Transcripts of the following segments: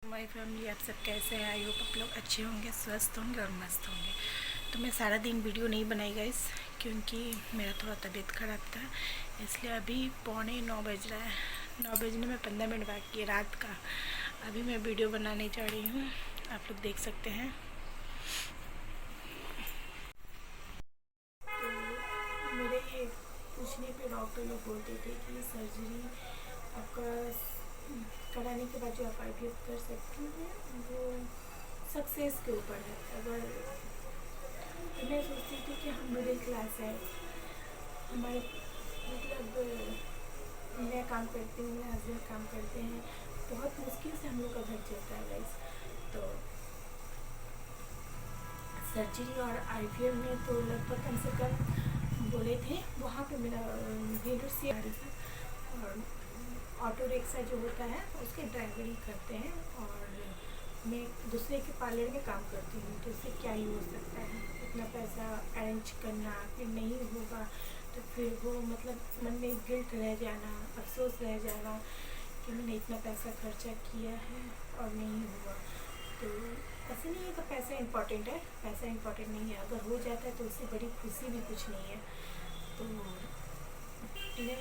My family, आप सब कैसे हैं? आई होप आप लोग अच्छे होंगे, स्वस्थ होंगे और मस्त होंगे। तो मैं सारा दिन वीडियो नहीं बनाई गाइस, क्योंकि मेरा थोड़ा तबीयत ख़राब था, इसलिए अभी 8:45 बज रहा है। 9 बजने में 15 मिनट बाकी है रात का। अभी मैं वीडियो बनाने जा रही हूँ, आप लोग देख सकते हैं। तो मेरे पूछने पे डॉक्टर लोग बोलते थे कि सर्जरी आपका कराने के बाद जो आप IVF कर सकती हैं वो सक्सेस के ऊपर है। अगर मैं सोचती थी कि हम मिडिल क्लास है, हमारे मैं काम करती हूँ, मेरे हस्बैंड काम करते हैं, बहुत मुश्किल से हम लोग का घर चलता है गाइस। तो सर्जरी और IVF में तो लगभग कम से कम बोले थे। वहाँ पे मेरा वेलर से आ रही था, और ऑटो रिक्शा जो होता है उसके ड्राइवरी करते हैं, और मैं दूसरे के पार्लर में काम करती हूँ। तो इससे क्या ही हो सकता है, इतना पैसा अरेंज करना, फिर नहीं होगा तो फिर वो मन में गिल्ट रह जाना, अफसोस रह जाना कि मैंने इतना पैसा खर्चा किया है और नहीं हुआ। तो ऐसे नहीं है कि पैसा इम्पॉर्टेंट है, पैसा इम्पॉर्टेंट नहीं है, अगर हो जाता है तो उससे बड़ी खुशी भी कुछ नहीं है। तो मैं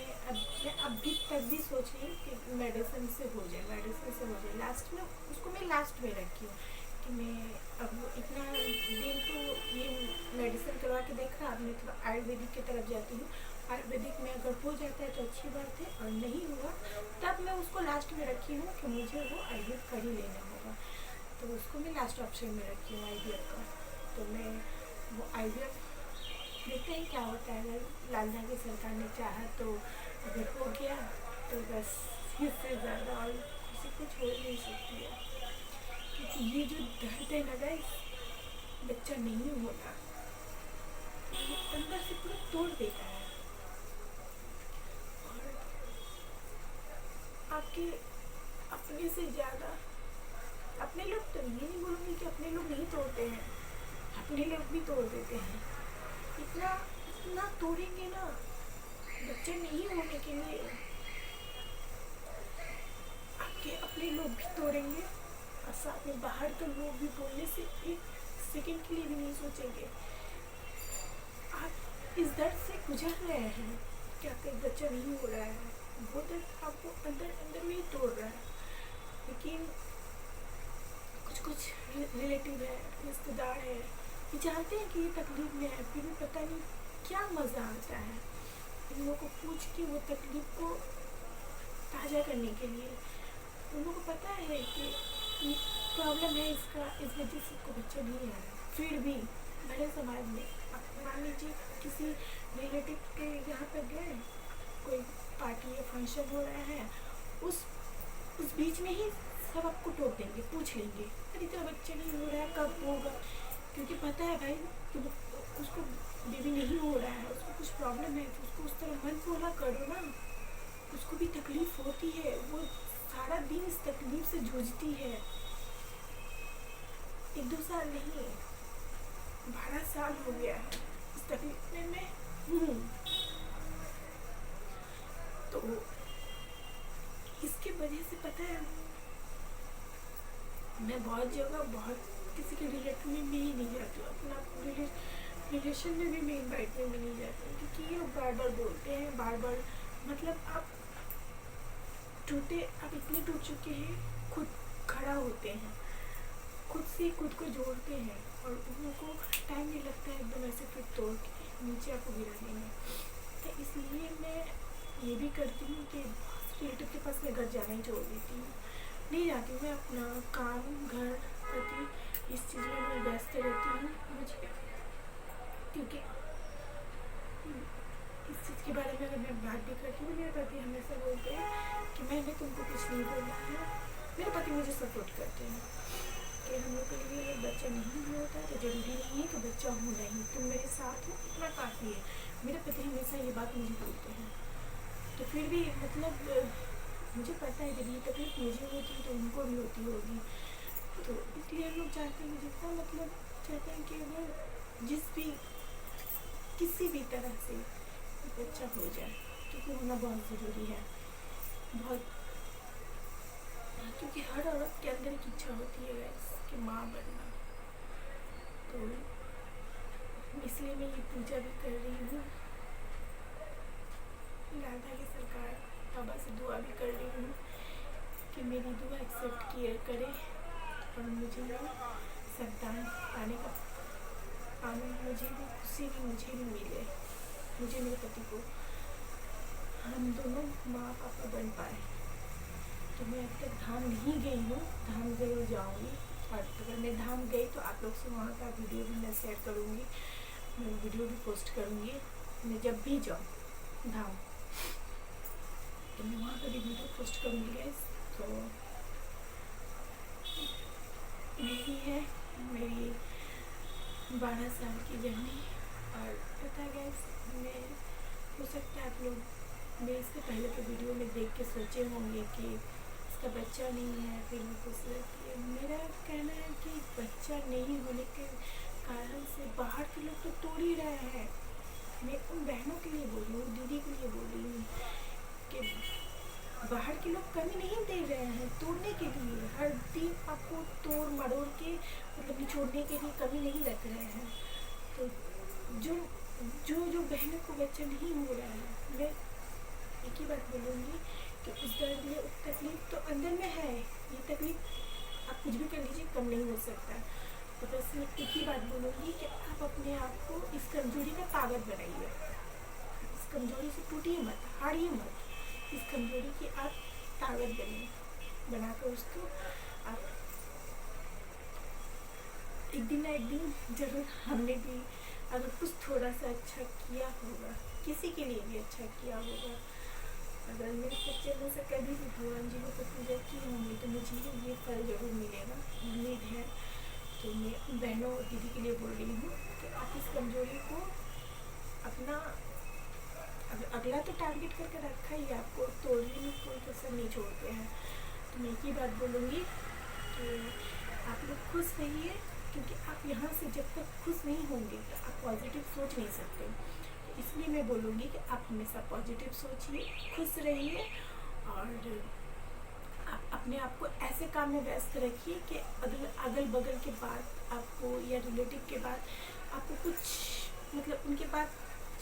अभी तक भी सोच रही हूँ कि मेडिसिन से हो जाए, लास्ट में उसको मैं लास्ट में रखी हूँ कि मैं अब इतना दिन तो ये मेडिसिन करवा के देखा, अब मैं थोड़ा आयुर्वेदिक की तरफ जाती हूँ। आयुर्वेदिक में अगर हो जाता है तो अच्छी बात है, और नहीं हुआ तब मैं उसको लास्ट में रखी हूँ कि मुझे वो IVF कर ही लेना होगा। तो उसको मैं लास्ट ऑप्शन में रखी हूँ IVF का। तो मैं वो IVF देखते हैं क्या होता है। अगर लालना की सरकार ने चाहा तो अगर हो गया तो बस, इससे ज़्यादा और किसी कुछ हो ही नहीं सकती है। क्योंकि ये जो दर्द है ना गाइस, बच्चा नहीं होना, ये अंदर से पूरा तोड़ देता है। और आपके अपने से ज़्यादा, अपने लोग तो ये नहीं बोलूँगी कि अपने लोग नहीं तोड़ते हैं, अपने लोग भी तोड़ देते हैं। इतना इतना तोड़ेंगे ना बच्चे नहीं होने के लिए, आपके अपने लोग भी तोड़ेंगे, और साथ में बाहर के लोग भी बोलने से एक सेकंड के लिए भी नहीं सोचेंगे। आप इस दर्द से गुजर रहे हैं कि आपका एक बच्चा नहीं हो रहा है, वो दर्द आपको अंदर अंदर में ही तोड़ रहा है। लेकिन कुछ कुछ रिलेटिव है, रिश्तेदार है, ये जानते हैं कि ये तकलीफ में है, फिर भी पता नहीं क्या मज़ा आता है इन लोगों को पूछ के वो तकलीफ को ताज़ा करने के लिए। उन लोगों को पता है कि प्रॉब्लम है इसका, इस वजह से इसको बच्चा नहीं आ रहा, फिर भी बड़े समाज में आप मान लीजिए किसी रिलेटिव के यहाँ पर गए, कोई पार्टी या फंक्शन हो रहा है, उस बीच में ही सब आपको टोक देंगे, पूछ लेंगे अरे तेरा बच्चा नहीं हो रहा है, कब होगा। क्योंकि पता है भाई कि उसको बेबी नहीं हो रहा है, उसको कुछ प्रॉब्लम है, तो उसको उस तरह मन खोला करो ना। उसको भी तकलीफ होती है, वो सारा दिन इस तकलीफ से जूझती है। 1-2 साल नहीं, 12 साल हो गया है इस तकलीफ में मैं हूँ। तो इसके वजह से पता है, मैं बहुत जगह बहुत किसी के रिलेटिव में भी नहीं जाती हूँ, अपना रिलेशन में भी मैं इन्वाइट में नहीं जाती हूँ, क्योंकि ये लोग बार बार बोलते हैं, बार बार आप टूटे, आप इतने टूट चुके हैं, खुद खड़ा होते हैं, खुद से खुद को जोड़ते हैं, और उन लोगों को टाइम नहीं लगता है एकदम ऐसे फिर तोड़ के नीचे आपको गिराने में। तो इसलिए मैं ये भी करती हूँ कि रिलेटिव के पास मैं घर जाना ही छोड़ देती हूँ, नहीं जाती हूँ। मैं अपना काम, घर, पति, इस चीज़ में मैं व्यस्त रहती हूँ। मुझे क्योंकि इस चीज़ के बारे में अगर मैं बात भी करती हूँ, मेरे पति हमेशा बोलते हैं कि मैंने तुमको कुछ नहीं बोला है। मेरे पति मुझे सपोर्ट करते हैं कि हम लोग के लिए बच्चा नहीं होता तो ज़रूरी नहीं है कि बच्चा हो, नहीं तुम मेरे साथ हो इतना काफ़ी है। मेरे पति हमेशा ये बात मुझे बोलते हैं। तो फिर भी मुझे पता है जब ये तकलीफ मुझे होती है तो उनको भी होती होगी। तो इसलिए हम लोग चाहते हैं, जितना चाहते हैं कि अगर जिस भी किसी भी तरह से बच्चा हो जाए, क्योंकि होना बहुत ज़रूरी है। बहुत क्योंकि हर औरत के अंदर एक इच्छा होती है guys कि माँ बनना। तो इसलिए मैं ये पूजा भी कर रही हूँ, राधा की सरकार बाबा से दुआ भी कर रही हूँ कि मेरी दुआ एक्सेप्ट किया करे और मुझे संतान पाने मुझे भी खुशी भी मुझे भी मिले, मुझे मेरे पति को, हम दोनों माँ पापा बन पाए। तो मैं अब तक धाम नहीं गई हूँ, धाम ज़रूर जाऊँगी, और अगर मैं धाम गई तो आप लोग से वहाँ का वीडियो भी मैं शेयर करूँगी, मैं वीडियो भी पोस्ट करूँगी। मैं जब भी जाऊँ धाम तो मैं वहाँ का भी वीडियो पोस्ट करूँगी गाइस। तो यही है मेरी 12 साल की जर्नी। और पता है गाइस, मैं हो सकता है आप लोग मैं इससे पहले के वीडियो में देख के सोचे होंगे कि इसका बच्चा नहीं है, फिर मैं खुश रहती है। मेरा कहना है कि बच्चा नहीं होने के कारण से बाहर के लोग तो तोड़ ही रहे हैं। मैं उन बहनों के लिए बोल रही हूँ, दीदी के लिए बोल रही हूँ कि बाहर के लोग कमी नहीं दे रहे हैं तोड़ने के लिए, हर दिन आपको तोड़ मरोड़ के मतलब निचोड़ने के लिए कमी नहीं रख रहे हैं। तो जो जो जो बहनों को बच्चा नहीं हो रहा है, मैं एक ही बात बोलूँगी कि उस दर्द में उस तकलीफ तो अंदर में है, ये तकलीफ आप कुछ भी कर लीजिए कम नहीं हो सकता। तो बस मैं एक ही बात बोलूँगी कि आप अपने आप को इस कमजोरी का ताकत बनाइए, इस कमजोरी से टूटिए मत, हारिए मत, इस कमजोरी की आप ताकत बनिए, बनाकर उसको आप एक दिन ना एक दिन जरूर हमने भी अगर कुछ थोड़ा सा अच्छा किया होगा, किसी के लिए भी अच्छा किया होगा, अगर मैं सच्चे में से कभी भी भगवान जी को पूजा की होंगी तो मुझे ये फल जरूर मिलेगा, उम्मीद है। तो मैं बहनों और दीदी के लिए बोल रही हूँ कि आप इस कमजोरी को अपना अगला तो टारगेट करके रखा ही, आपको तोड़ने में कोई कसर नहीं छोड़ते हैं। तो मैं एक ही बात बोलूँगी कि आप लोग खुश रहिए, क्योंकि आप यहाँ से जब तक खुश नहीं होंगे तो आप पॉजिटिव सोच नहीं सकते। तो इसलिए मैं बोलूँगी कि आप हमेशा पॉजिटिव सोचिए, खुश रहिए, और आप अपने आप को ऐसे काम में व्यस्त रखिए कि अगल बगल के बात आपको या रिलेटिव के बात आपको कुछ मतलब उनके बात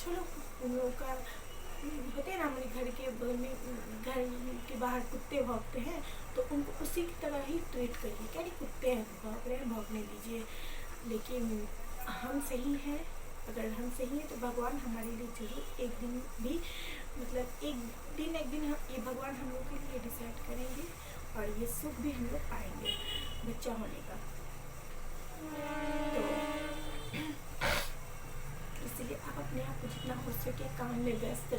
छोड़ो, उन लोगों का होते हैं ना, हमारे घर के बगल में घर के बाहर कुत्ते भौंकते हैं तो उनको उसी की तरह ही ट्रीट करिए, क्या कुत्ते हैं भौंक रहे हैं भौंकने दीजिए, लेकिन हम सही हैं। अगर हम सही हैं तो भगवान हमारे लिए जरूर एक दिन भी मतलब एक दिन हम ये भगवान हम लोग के लिए डिसाइड करेंगे, और ये सुख भी हम लोग पाएंगे बच्चा होने का। तो इसलिए आप अपने आप को जितना हो सके काम में व्यस्त